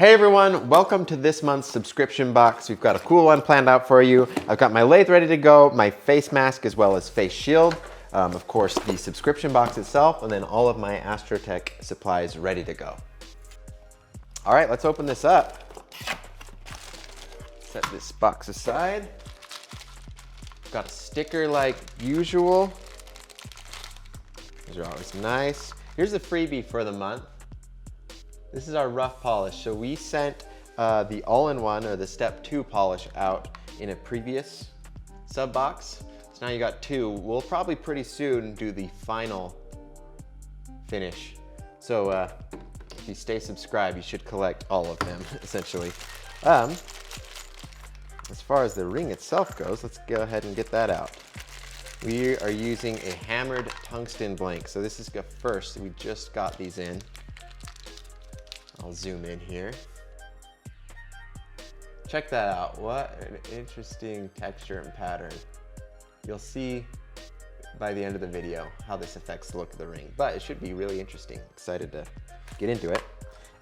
Hey everyone, welcome to this month's subscription box. We've got a cool one planned out for you. I've got my lathe ready to go, my face mask as well as face shield, of course the subscription box itself, and then all of my Astrotech supplies ready to go. All right, let's open this up. Set this box aside. Got a sticker like usual. These are always nice. Here's the freebie for the month. This is our rough polish. So we sent the all-in-one or the step 2 polish out in a previous sub box. So now you got 2. We'll probably pretty soon do the final finish. So if you stay subscribed, you should collect all of them essentially. As far as the ring itself goes, let's go ahead and get that out. We are using a hammered tungsten blank. So this is the first, we just got these in. I'll zoom in here. Check that out. What an interesting texture and pattern. You'll see by the end of the video how this affects the look of the ring, but it should be really interesting. Excited to get into it.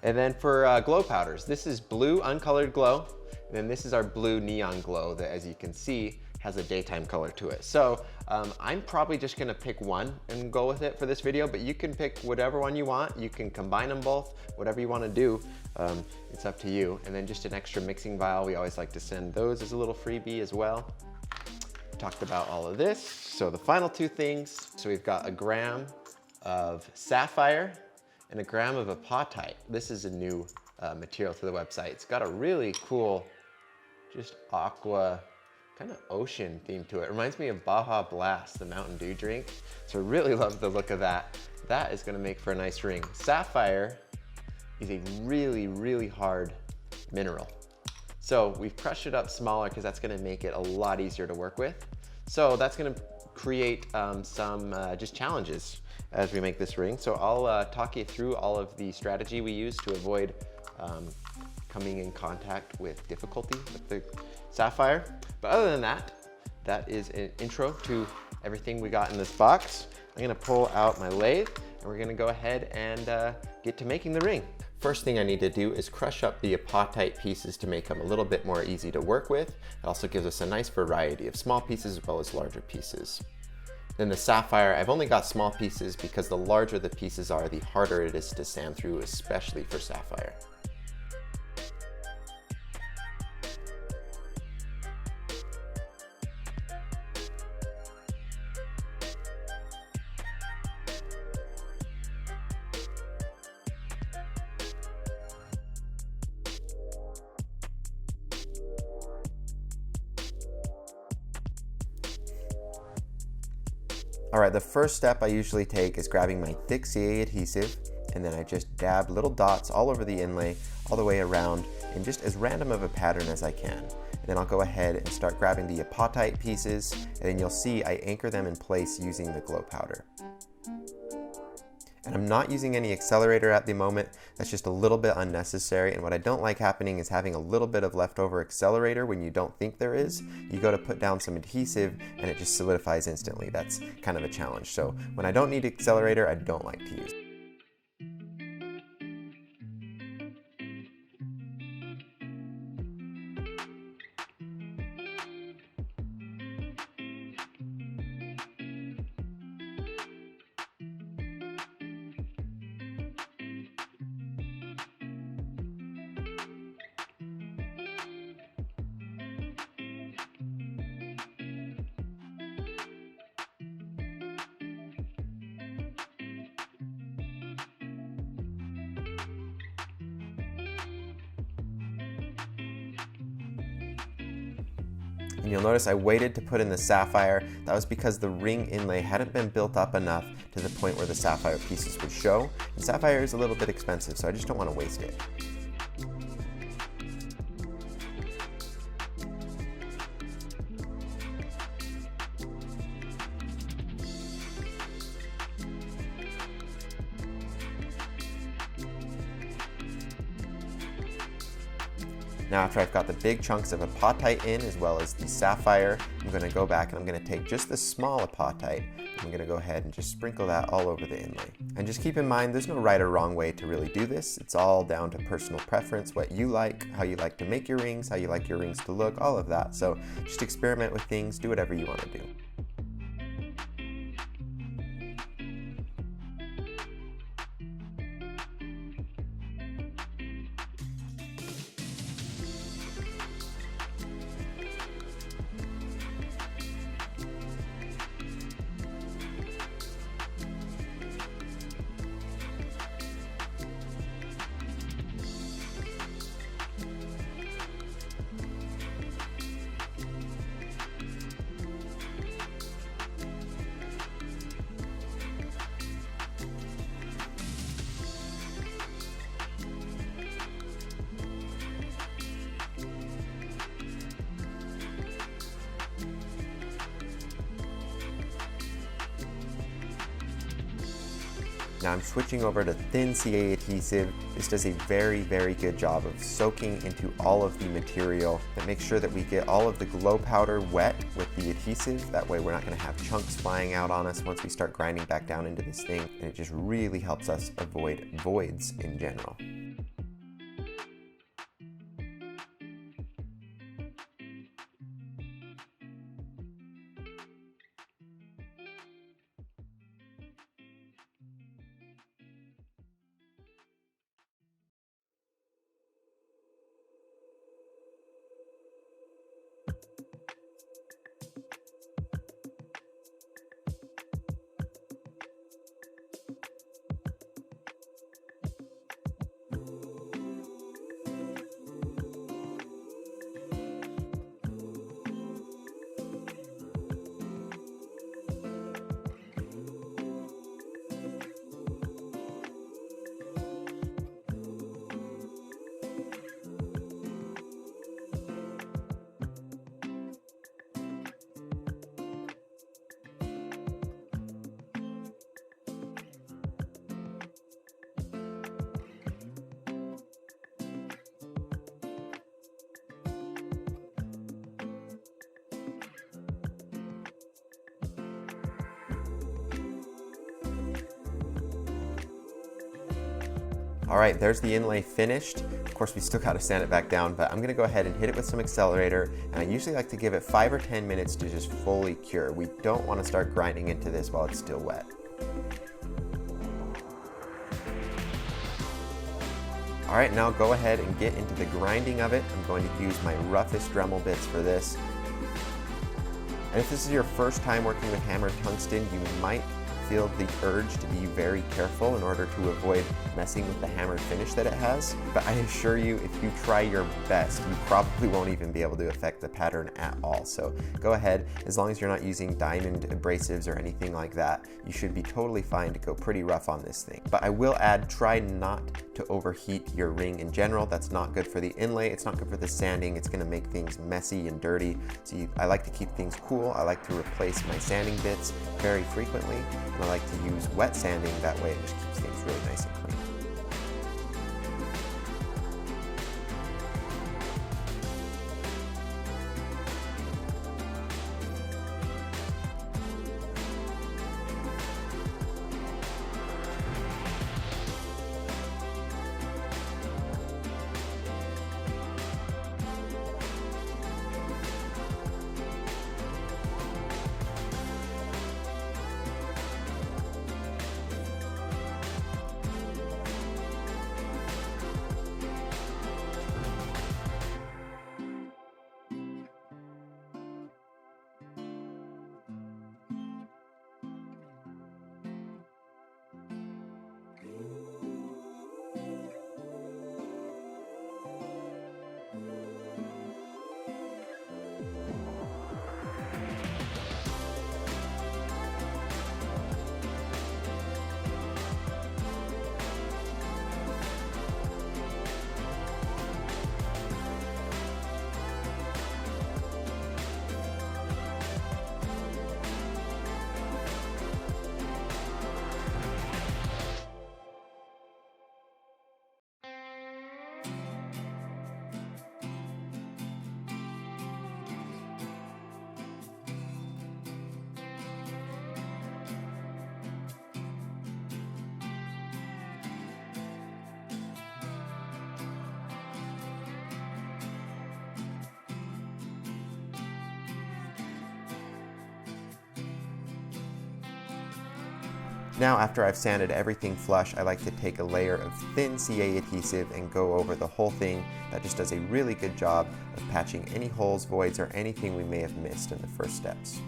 And then for glow powders, this is blue uncolored glow. And then this is our blue neon glow that, as you can see, has a daytime color to it. So I'm probably just gonna pick one and go with it for this video, but you can pick whatever one you want. You can combine them both, whatever you wanna do. It's up to you. And then just an extra mixing vial. We always like to send those as a little freebie as well. Talked about all of this. So the final 2 things. So we've got a gram of sapphire and a gram of apatite. This is a new material to the website. It's got a really cool, just aqua, kind of ocean theme to it. It reminds me of Baja Blast, the Mountain Dew drink. So I really love the look of that. That is gonna make for a nice ring. Sapphire is a really, really hard mineral. So we've crushed it up smaller because that's gonna make it a lot easier to work with. So that's gonna create some just challenges as we make this ring. So I'll talk you through all of the strategy we use to avoid coming in contact with difficulty with the sapphire. But other than that, that is an intro to everything we got in this box. I'm gonna pull out my lathe and we're gonna go ahead and get to making the ring. First thing I need to do is crush up the apatite pieces to make them a little bit more easy to work with. It also gives us a nice variety of small pieces as well as larger pieces. Then the sapphire, I've only got small pieces because the larger the pieces are, the harder it is to sand through, especially for sapphire. All right, the first step I usually take is grabbing my thick CA adhesive, and then I just dab little dots all over the inlay, all the way around, in just as random of a pattern as I can. And then I'll go ahead and start grabbing the apatite pieces, and then you'll see I anchor them in place using the glow powder. And I'm not using any accelerator at the moment. That's just a little bit unnecessary. And what I don't like happening is having a little bit of leftover accelerator when you don't think there is. You go to put down some adhesive and it just solidifies instantly. That's kind of a challenge. So when I don't need accelerator, I don't like to use it. And you'll notice I waited to put in the sapphire. That was because the ring inlay hadn't been built up enough to the point where the sapphire pieces would show. And sapphire is a little bit expensive, so I just don't want to waste it. Now after I've got the big chunks of apatite in as well as the sapphire, I'm going to go back and I'm going to take just the small apatite I'm gonna go ahead and just sprinkle that all over the inlay. And just keep in mind, there's no right or wrong way to really do this. It's all down to personal preference, what you like, how you like to make your rings, how you like your rings to look, all of that. So just experiment with things, do whatever you want to do. Now I'm switching over to thin CA adhesive. This does a very, very good job of soaking into all of the material. That makes sure that we get all of the glow powder wet with the adhesive. That way we're not gonna have chunks flying out on us once we start grinding back down into this thing. And it just really helps us avoid voids in general. All right, there's the inlay finished. Of course, we still gotta sand it back down, but I'm gonna go ahead and hit it with some accelerator, and I usually like to give it 5 or 10 minutes to just fully cure. We don't wanna start grinding into this while it's still wet. All right, now go ahead and get into the grinding of it. I'm going to use my roughest Dremel bits for this. And if this is your first time working with hammered tungsten, you might feel the urge to be very careful in order to avoid messing with the hammered finish that it has. But I assure you, if you try your best, you probably won't even be able to affect the pattern at all. So go ahead, as long as you're not using diamond abrasives or anything like that, you should be totally fine to go pretty rough on this thing. But I will add, try not to overheat your ring in general. That's not good for the inlay. It's not good for the sanding. It's gonna make things messy and dirty. So I like to keep things cool. I like to replace my sanding bits very frequently. And I like to use wet sanding. That way it just keeps things really nice and clean. Now, after I've sanded everything flush, I like to take a layer of thin CA adhesive and go over the whole thing. That just does a really good job of patching any holes, voids, or anything we may have missed in the first steps.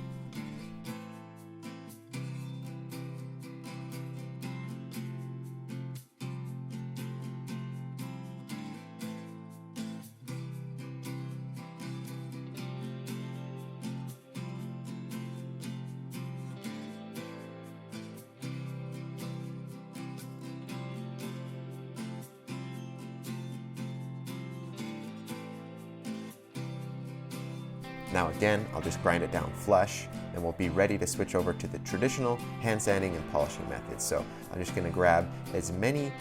Now again, I'll just grind it down flush, and we'll be ready to switch over to the traditional hand sanding and polishing methods. So I'm just gonna grab as many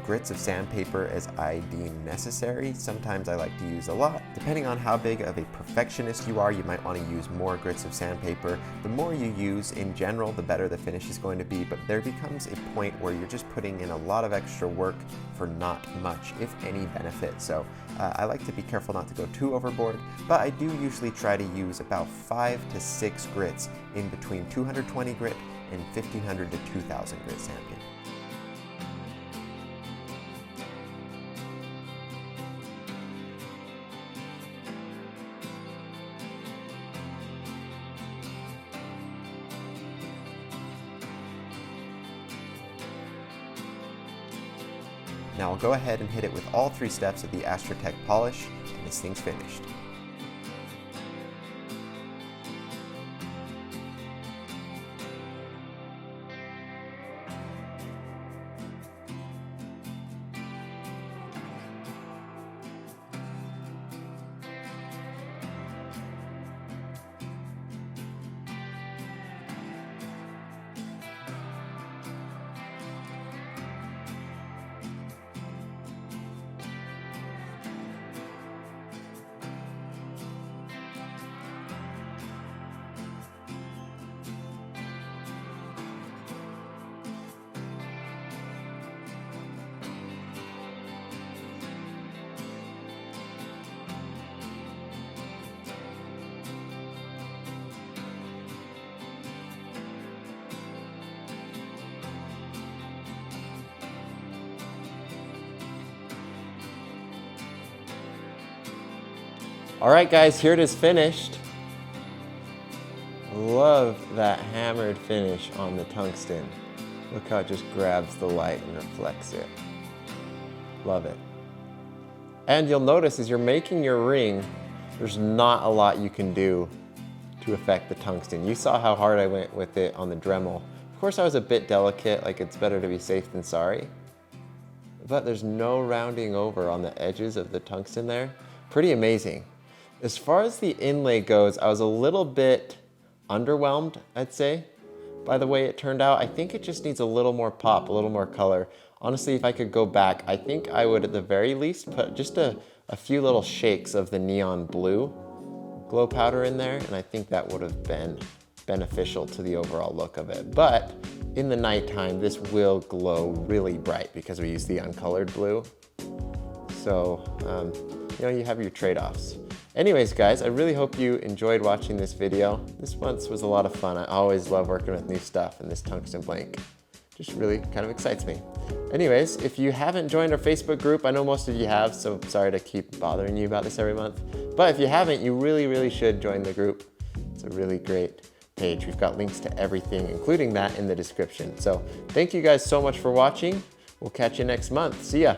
grits of sandpaper as I deem necessary. Sometimes I like to use a lot. Depending on how big of a perfectionist you are, you might wanna use more grits of sandpaper. The more you use in general, the better the finish is going to be, but there becomes a point where you're just putting in a lot of extra work for not much, if any benefit. So I like to be careful not to go too overboard, but I do usually try to use about 5 to 6 grits in between 220 grit and 1500 to 2000 grit sandpaper. Now I'll go ahead and hit it with all 3 steps of the AstroTech polish, and this thing's finished. All right, guys, here it is finished. Love that hammered finish on the tungsten. Look how it just grabs the light and reflects it. Love it. And you'll notice as you're making your ring, there's not a lot you can do to affect the tungsten. You saw how hard I went with it on the Dremel. Of course, I was a bit delicate, like it's better to be safe than sorry. But there's no rounding over on the edges of the tungsten there. Pretty amazing. As far as the inlay goes, I was a little bit underwhelmed, I'd say, by the way it turned out. I think it just needs a little more pop, a little more color. Honestly, if I could go back, I think I would at the very least put just a few little shakes of the neon blue glow powder in there, and I think that would have been beneficial to the overall look of it. But in the nighttime, this will glow really bright because we use the uncolored blue. So, you know, you have your trade-offs. Anyways, guys, I really hope you enjoyed watching this video. This month was a lot of fun. I always love working with new stuff, and this tungsten blank just really kind of excites me. Anyways, if you haven't joined our Facebook group, I know most of you have, so sorry to keep bothering you about this every month. But if you haven't, you really should join the group. It's a really great page. We've got links to everything, including that in the description. So thank you guys so much for watching. We'll catch you next month. See ya.